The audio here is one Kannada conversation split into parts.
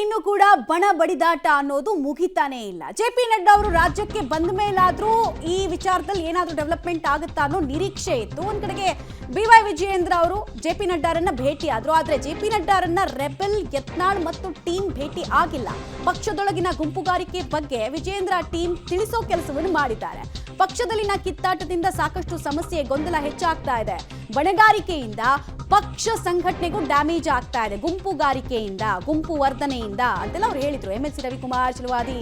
ಇನ್ನು ಕೂಡ ಬಣ ಬಡಿದಾಟ ಅನ್ನೋದು ಮುಗಿತಾನೇ ಇಲ್ಲ. ಜೆ.ಪಿ. ನಡ್ಡಾ ಅವರು ರಾಜ್ಯಕ್ಕೆ ಬಂದ ಮೇಲಾದ್ರೂ ಈ ವಿಚಾರದಲ್ಲಿ ಏನಾದರೂ ಡೆವಲಪ್ಮೆಂಟ್ ಆಗುತ್ತಾ ಅನ್ನೋ ನಿರೀಕ್ಷೆ ಇತ್ತು. ಒಂದ್ ಕಡೆಗೆ ಬಿ.ವೈ. ವಿಜಯೇಂದ್ರ ಅವರು ಜೆ.ಪಿ. ನಡ್ಡಾರನ್ನ ಭೇಟಿ ಆದ್ರು. ಆದ್ರೆ ಜೆ.ಪಿ. ನಡ್ಡಾರನ್ನ ರೆಬೆಲ್, ಯತ್ನಾಳ್ ಮತ್ತು ಟೀಮ್ ಭೇಟಿ ಆಗಿಲ್ಲ. ಪಕ್ಷದೊಳಗಿನ ಗುಂಪುಗಾರಿಕೆ ಬಗ್ಗೆ ವಿಜಯೇಂದ್ರ ಟೀಮ್ ತಿಳಿಸೋ ಕೆಲಸವನ್ನು ಮಾಡಿದ್ದಾರೆ. ಪಕ್ಷದಲ್ಲಿನ ಕಿತ್ತಾಟದಿಂದ ಸಾಕಷ್ಟು ಸಮಸ್ಯೆ, ಗೊಂದಲ ಹೆಚ್ಚಾಗ್ತಾ ಇದೆ. ಬಣಗಾರಿಕೆಯಿಂದ ಪಕ್ಷ ಸಂಘಟನೆಗೂ ಡ್ಯಾಮೇಜ್ ಆಗ್ತಾ ಇದೆ. ಗುಂಪುಗಾರಿಕೆಯಿಂದ, ಗುಂಪು ವರ್ಧನೆಯಿಂದ ಅಂತೆಲ್ಲ ಅವ್ರು ಹೇಳಿದ್ರು. ಎಂ.ಎಲ್.ಸಿ. ರವಿಕುಮಾರ್, ಚಲವಾದಿ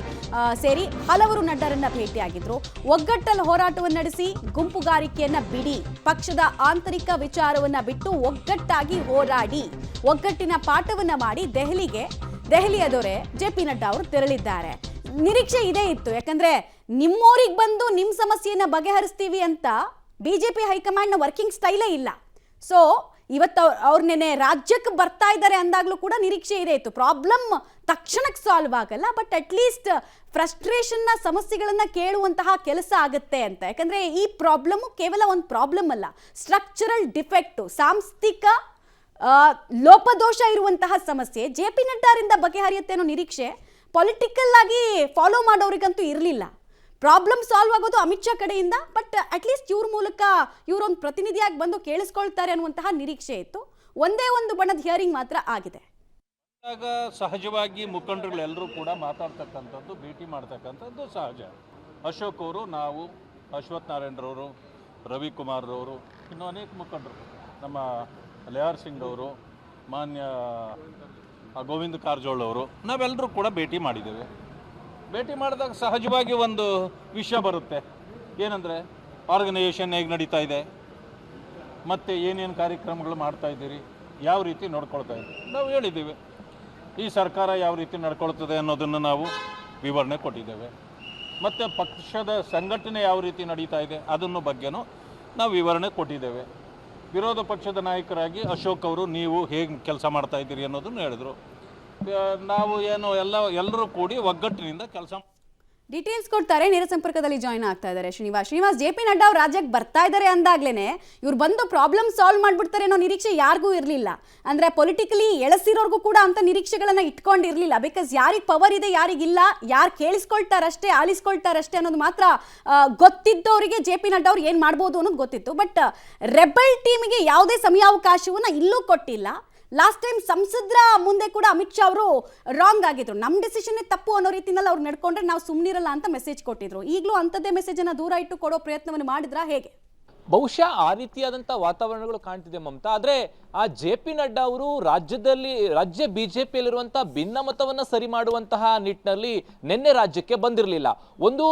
ಸೇರಿ ಹಲವರು ನಡ್ಡಾರನ್ನ ಭೇಟಿಯಾಗಿದ್ರು. ಒಗ್ಗಟ್ಟಲ್ಲಿ ಹೋರಾಟವನ್ನು ನಡೆಸಿ ಗುಂಪುಗಾರಿಕೆಯನ್ನ ಬಿಡಿ, ಪಕ್ಷದ ಆಂತರಿಕ ವಿಚಾರವನ್ನ ಬಿಟ್ಟು ಒಗ್ಗಟ್ಟಾಗಿ ಹೋರಾಡಿ, ಒಗ್ಗಟ್ಟಿನ ಪಾಠವನ್ನ ಮಾಡಿ ದೆಹಲಿಯ ದೊರೆ ಜೆ.ಪಿ. ನಡ್ಡಾ ಅವರು ತೆರಳಿದ್ದಾರೆ. ನಿರೀಕ್ಷೆ ಇದೇ ಇತ್ತು. ಯಾಕಂದ್ರೆ ನಿಮ್ಮೂರಿಗೆ ಬಂದು ನಿಮ್ಮ ಸಮಸ್ಯೆಯನ್ನ ಬಗೆಹರಿಸ್ತೀವಿ ಅಂತ ಬಿಜೆಪಿ ಹೈಕಮಾಂಡ್ನ ವರ್ಕಿಂಗ್ ಸ್ಟೈಲೇ ಇಲ್ಲ. ಸೊ ಇವತ್ತು ಅವ್ರು ನೆನೆ ರಾಜ್ಯಕ್ಕೆ ಬರ್ತಾ ಇದ್ದಾರೆ ಅಂದಾಗ್ಲೂ ಕೂಡ ನಿರೀಕ್ಷೆ ಇದೆ ಇತ್ತು. ಪ್ರಾಬ್ಲಮ್ ತಕ್ಷಣಕ್ಕೆ ಸಾಲ್ವ್ ಆಗಲ್ಲ, ಬಟ್ ಅಟ್ಲೀಸ್ಟ್ ಫ್ರಸ್ಟ್ರೇಷನ್ನ, ಸಮಸ್ಯೆಗಳನ್ನ ಕೇಳುವಂತಹ ಕೆಲಸ ಆಗುತ್ತೆ ಅಂತ. ಯಾಕಂದ್ರೆ ಈ ಪ್ರಾಬ್ಲಮ್ ಕೇವಲ ಒಂದು ಪ್ರಾಬ್ಲಮ್ ಅಲ್ಲ, ಸ್ಟ್ರಕ್ಚರಲ್ ಡಿಫೆಕ್ಟು, ಸಾಂಸ್ಥಿಕ ಲೋಪದೋಷ ಇರುವಂತಹ ಸಮಸ್ಯೆ. ಜೆ.ಪಿ. ನಡ್ಡಾರಿಂದ ಬಗೆಹರಿಯುತ್ತೆ ಅನ್ನೋ ನಿರೀಕ್ಷೆ ಪೊಲಿಟಿಕಲ್ ಆಗಿ ಫಾಲೋ ಮಾಡೋರಿಗಂತೂ ಇರಲಿಲ್ಲ. ಪ್ರಾಬ್ಲಮ್ ಸಾಲ್ವ್ ಆಗೋದು ಅಮಿತ್ ಶಾ ಕಡೆಯಿಂದ, ಬಟ್ ಅಟ್ಲೀಸ್ಟ್ ಇವ್ರ ಮೂಲಕ ಇವರೊಂದು ಪ್ರತಿನಿಧಿಯಾಗಿ ಬಂದು ಕೇಳಿಸ್ಕೊಳ್ತಾರೆ ಅನ್ನುವಂತಹ ನಿರೀಕ್ಷೆ ಇತ್ತು. ಒಂದೇ ಒಂದು ಬಣದ ಹಿಯರಿಂಗ್ ಮಾತ್ರ ಆಗಿದೆ. ಆಗ ಸಹಜವಾಗಿ ಮುಖಂಡರುಗಳೆಲ್ಲರೂ ಕೂಡ ಮಾತಾಡ್ತಕ್ಕಂಥದ್ದು, ಭೇಟಿ ಮಾಡ್ತಕ್ಕಂಥದ್ದು ಸಹಜ. ಅಶೋಕ್ ಅವರು, ನಾವು, ಅಶ್ವಥ್ ನಾರಾಯಣರವರು, ರವಿಕುಮಾರ್ ಅವರು, ಇನ್ನೂ ಅನೇಕ ಮುಖಂಡರು, ನಮ್ಮ ಲಯಾರ್ ಸಿಂಗ್ ಅವರು, ಮಾನ್ಯ ಗೋವಿಂದ ಕಾರಜೋಳ ಅವರು, ನಾವೆಲ್ಲರೂ ಕೂಡ ಭೇಟಿ ಮಾಡಿದ್ದೇವೆ. ಭೇಟಿ ಮಾಡಿದಾಗ ಸಹಜವಾಗಿ ಒಂದು ವಿಷಯ ಬರುತ್ತೆ. ಏನಂದರೆ ಆರ್ಗನೈಸೇಷನ್ ಹೇಗೆ ನಡೀತಾ ಇದೆ, ಮತ್ತು ಏನೇನು ಕಾರ್ಯಕ್ರಮಗಳು ಮಾಡ್ತಾ ಇದ್ದೀರಿ, ಯಾವ ರೀತಿ ನೋಡ್ಕೊಳ್ತಾ ಇದ್ದೀವಿ. ನಾವು ಹೇಳಿದ್ದೀವಿ, ಈ ಸರ್ಕಾರ ಯಾವ ರೀತಿ ನಡ್ಕೊಳ್ತದೆ ಅನ್ನೋದನ್ನು ನಾವು ವಿವರಣೆ ಕೊಟ್ಟಿದ್ದೇವೆ. ಮತ್ತು ಪಕ್ಷದ ಸಂಘಟನೆ ಯಾವ ರೀತಿ ನಡೀತಾ ಇದೆ ಅದನ್ನು ಬಗ್ಗೆನೂ ನಾವು ವಿವರಣೆ ಕೊಟ್ಟಿದ್ದೇವೆ. ವಿರೋಧ ಪಕ್ಷದ ನಾಯಕರಾಗಿ ಅಶೋಕ್ ಅವರು ನೀವು ಹೇಗೆ ಕೆಲಸ ಮಾಡ್ತಾ ಇದ್ದೀರಿ ಅನ್ನೋದನ್ನು ಹೇಳಿದ್ರು. ನಾವು ಏನು ಎಲ್ಲರೂ ಕೂಡಿ ಒಗ್ಗಟ್ಟಿನಿಂದ ಕೆಲಸ. ಡೀಟೇಲ್ಸ್ ಕೊಡ್ತಾರೆ. ನೇರ ಸಂಪರ್ಕದಲ್ಲಿ ಜಾಯ್ನ್ ಆಗ್ತಾ ಇದ್ದಾರೆ ಶ್ರೀನಿವಾಸ್. ಜೆ.ಪಿ. ನಡ್ಡಾ ಅವ್ರು ರಾಜ್ಯಕ್ಕೆ ಬರ್ತಾ ಇದ್ದಾರೆ ಅಂದಾಗ್ಲೇನೆ ಇವ್ರು ಬಂದು ಪ್ರಾಬ್ಲಮ್ ಸಾಲ್ವ್ ಮಾಡ್ಬಿಡ್ತಾರೆ ಅನ್ನೋ ನಿರೀಕ್ಷೆ ಯಾರಿಗೂ ಇರಲಿಲ್ಲ. ಅಂದ್ರೆ ಪೊಲಿಟಿಕಲಿ ಎಳಸಿರೋರ್ಗೂ ಕೂಡ ಅಂತ ನಿರೀಕ್ಷೆಗಳನ್ನ ಇಟ್ಕೊಂಡಿರ್ಲಿಲ್ಲ. ಬಿಕಾಸ್ ಯಾರಿಗೆ ಪವರ್ ಇದೆ, ಯಾರಿಗಿಲ್ಲ, ಯಾರು ಕೇಳಿಸ್ಕೊಳ್ತಾರಷ್ಟೇ, ಆಲಿಸ್ಕೊಳ್ತಾರಷ್ಟೇ ಅನ್ನೋದು ಮಾತ್ರ ಗೊತ್ತಿದ್ದವರಿಗೆ ಜೆ.ಪಿ. ನಡ್ಡಾ ಅವ್ರು ಏನು ಮಾಡ್ಬೋದು ಅನ್ನೋದು ಗೊತ್ತಿತ್ತು. ಬಟ್ ರೆಬೆಲ್ ಟೀಮಿಗೆ ಯಾವುದೇ ಸಮಯಾವಕಾಶವನ್ನ ಇಲ್ಲೂ ಕೊಟ್ಟಿಲ್ಲ. ಲಾಸ್ಟ್ ಟೈಮ್ ಸಂಸದರ ಮುಂದೆ ಕೂಡ ಅಮಿತ್ ಶಾ ಅವರು ರಾಂಗ್ ಆಗಿದ್ರು. ನಮ್ಮ ಡಿಸಿಷನ್ನೇ ತಪ್ಪು ಅನ್ನೋ ರೀತಿಯಲ್ಲಿ ಅವ್ರು ನಡ್ಕೊಂಡ್ರೆ ನಾವು ಸುಮ್ಮನಿರಲ್ಲ ಅಂತ ಮೆಸೇಜ್ ಕೊಟ್ಟಿದ್ರು. ಈಗಲೂ ಅಂಥದ್ದೇ ಮೆಸೇಜನ್ನು ದೂರ ಇಟ್ಟು ಕೊಡೋ ಪ್ರಯತ್ನವನ್ನು ಮಾಡಿದ್ರಾ ಹೇಗೆ? ಬಹುಶಃ ಆ ರೀತಿಯಾದಂಥ ವಾತಾವರಣಗಳು ಕಾಣ್ತಿದೆ ಮಮತಾ. ಆದರೆ ಆ ಜೆ.ಪಿ. ನಡ್ಡಾ ಅವರು ರಾಜ್ಯ ಬಿಜೆಪಿಯಲ್ಲಿರುವಂತಹ ಭಿನ್ನಮತವನ್ನು ಸರಿ ಮಾಡುವಂತಹ ನಿಟ್ಟಿನಲ್ಲಿ ನಿನ್ನೆ ರಾಜ್ಯಕ್ಕೆ ಬಂದಿರಲಿಲ್ಲ. ಒಂದು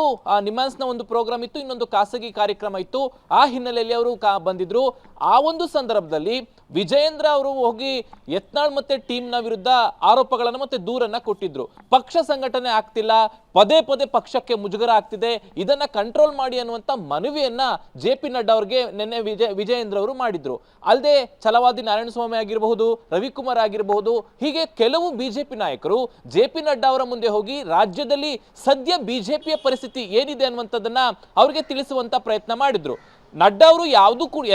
ನಿಮ್ಹಾನ್ಸ್ನ ಒಂದು ಪ್ರೋಗ್ರಾಮ್ ಇತ್ತು, ಇನ್ನೊಂದು ಖಾಸಗಿ ಕಾರ್ಯಕ್ರಮ ಇತ್ತು. ಆ ಹಿನ್ನೆಲೆಯಲ್ಲಿ ಅವರು ಬಂದಿದ್ರು. ಆ ಒಂದು ಸಂದರ್ಭದಲ್ಲಿ ವಿಜಯೇಂದ್ರ ಅವರು ಹೋಗಿ ಯತ್ನಾಳ್ ಮತ್ತೆ ಟೀಮ್ನ ವಿರುದ್ಧ ಆರೋಪಗಳನ್ನು ಮತ್ತೆ ದೂರನ್ನ ಕೊಟ್ಟಿದ್ರು. ಪಕ್ಷ ಸಂಘಟನೆ ಆಗ್ತಿಲ್ಲ, ಪದೇ ಪದೇ ಪಕ್ಷಕ್ಕೆ ಮುಜುಗರ ಆಗ್ತಿದೆ, ಇದನ್ನ ಕಂಟ್ರೋಲ್ ಮಾಡಿ ಅನ್ನುವಂತ ಮನವಿಯನ್ನ ಜೆ.ಪಿ. ನಡ್ಡಾ ಅವರಿಗೆ ನಿನ್ನೆ ವಿಜಯೇಂದ್ರ ಅವರು ಮಾಡಿದ್ರು. ಅಲ್ಲದೆ ಛಲವಾದಿ ನಾರಾಯಣಸ್ವಾಮಿ ಆಗಿರಬಹುದು, ರವಿಕುಮಾರ್ ಆಗಿರಬಹುದು, ಹೀಗೆ ಕೆಲವು ಬಿಜೆಪಿ ನಾಯಕರು ಜೆ.ಪಿ. ನಡ್ಡಾ ಅವರ ಮುಂದೆ ಹೋಗಿ ರಾಜ್ಯದಲ್ಲಿ ಸದ್ಯ ಬಿಜೆಪಿಯ ಪರಿಸ್ಥಿತಿ ಏನಿದೆ ಅನ್ನುವಂಥದ್ದನ್ನ ಅವರಿಗೆ ತಿಳಿಸುವಂತ ಪ್ರಯತ್ನ ಮಾಡಿದ್ರು. ನಡ್ಡಾ ಅವರು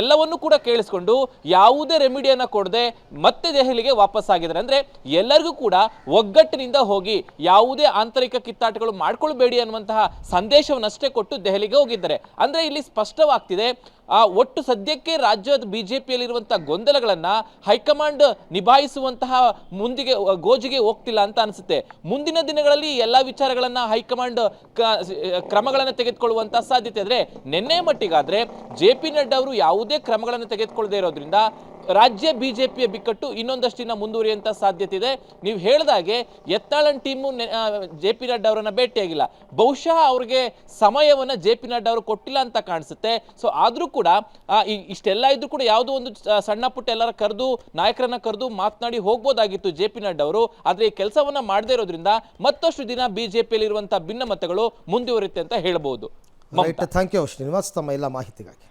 ಎಲ್ಲವನ್ನೂ ಕೂಡ ಕೇಳಿಸ್ಕೊಂಡು ಯಾವುದೇ ರೆಮಿಡಿಯನ್ನ ಕೊಡದೆ ಮತ್ತೆ ದೆಹಲಿಗೆ ವಾಪಸ್ ಆಗಿದ್ದಾರೆ. ಅಂದ್ರೆ ಎಲ್ಲರಿಗೂ ಕೂಡ ಒಗ್ಗಟ್ಟಿನಿಂದ ಹೋಗಿ ಯಾವುದೇ ಆಂತರಿಕ ಕಿತ್ತಾಟಗಳು ಮಾಡ್ಕೊಳ್ಬೇಡಿ ಅನ್ನುವಂತಹ ಸಂದೇಶವನ್ನಷ್ಟೇ ಕೊಟ್ಟು ದೆಹಲಿಗೆ ಹೋಗಿದ್ದಾರೆ. ಅಂದ್ರೆ ಇಲ್ಲಿ ಸ್ಪಷ್ಟವಾಗ್ತಿದೆ, ಒಟ್ಟು ಸದ್ಯಕ್ಕೆ ರಾಜ್ಯದ ಬಿಜೆಪಿಯಲ್ಲಿರುವಂತಹ ಗೊಂದಲಗಳನ್ನ ಹೈಕಮಾಂಡ್ ನಿಭಾಯಿಸುವಂತಹ ಗೋಜಿಗೆ ಹೋಗ್ತಿಲ್ಲ ಅಂತ ಅನಿಸುತ್ತೆ. ಮುಂದಿನ ದಿನಗಳಲ್ಲಿ ಎಲ್ಲಾ ವಿಚಾರಗಳನ್ನ ಹೈಕಮಾಂಡ್ ಕ್ರಮಗಳನ್ನು ತೆಗೆದುಕೊಳ್ಳುವಂತಹ ಸಾಧ್ಯತೆ ಇದ್ರೆ, ನಿನ್ನೆ ಮಟ್ಟಿಗಾದ್ರೆ ಜೆ.ಪಿ. ನಡ್ಡಾ ಅವರು ಯಾವುದೇ ಕ್ರಮಗಳನ್ನು ತೆಗೆದುಕೊಳ್ಳದೆ ಇರೋದ್ರಿಂದ ರಾಜ್ಯ ಬಿಜೆಪಿಯ ಬಿಕ್ಕಟ್ಟು ಇನ್ನೊಂದಷ್ಟಿನ ಮುಂದುವರಿಯುವಂತ ಸಾಧ್ಯತೆ ಇದೆ. ನೀವು ಹೇಳಿದಾಗೆ ಯತ್ನಾಳನ್ ಟೀಮು ಜೆ.ಪಿ. ನಡ್ಡಾ ಅವರನ್ನ ಭೇಟಿಯಾಗಿಲ್ಲ. ಬಹುಶಃ ಅವ್ರಿಗೆ ಸಮಯವನ್ನ ಜೆ.ಪಿ. ನಡ್ಡಾ ಅವರು ಕೊಟ್ಟಿಲ್ಲ ಅಂತ ಕಾಣಿಸುತ್ತೆ. ಸೊ ಆದ್ರೂ ಕೂಡ ಇಷ್ಟೆಲ್ಲ ಇದ್ರೂ ಕೂಡ ಯಾವುದೋ ಒಂದು ಸಣ್ಣ ಪುಟ್ಟ ಎಲ್ಲರ ನಾಯಕರನ್ನ ಕರೆದು ಮಾತನಾಡಿ ಹೋಗ್ಬೋದಾಗಿತ್ತು ಜೆ.ಪಿ. ನಡ್ಡಾ ಅವರು. ಆದ್ರೆ ಈ ಕೆಲಸವನ್ನ ಮಾಡದೇ ಇರೋದ್ರಿಂದ ಮತ್ತಷ್ಟು ದಿನ ಬಿಜೆಪಿಯಲ್ಲಿ ಇರುವಂತಹ ಭಿನ್ನಮತಗಳು ಮುಂದುವರಿಯುತ್ತೆ ಅಂತ ಹೇಳಬಹುದು. ಥ್ಯಾಂಕ್ ಯು ಶ್ರೀನಿವಾಸ್, ತಮ್ಮ ಎಲ್ಲ ಮಾಹಿತಿಗಾಗಿ.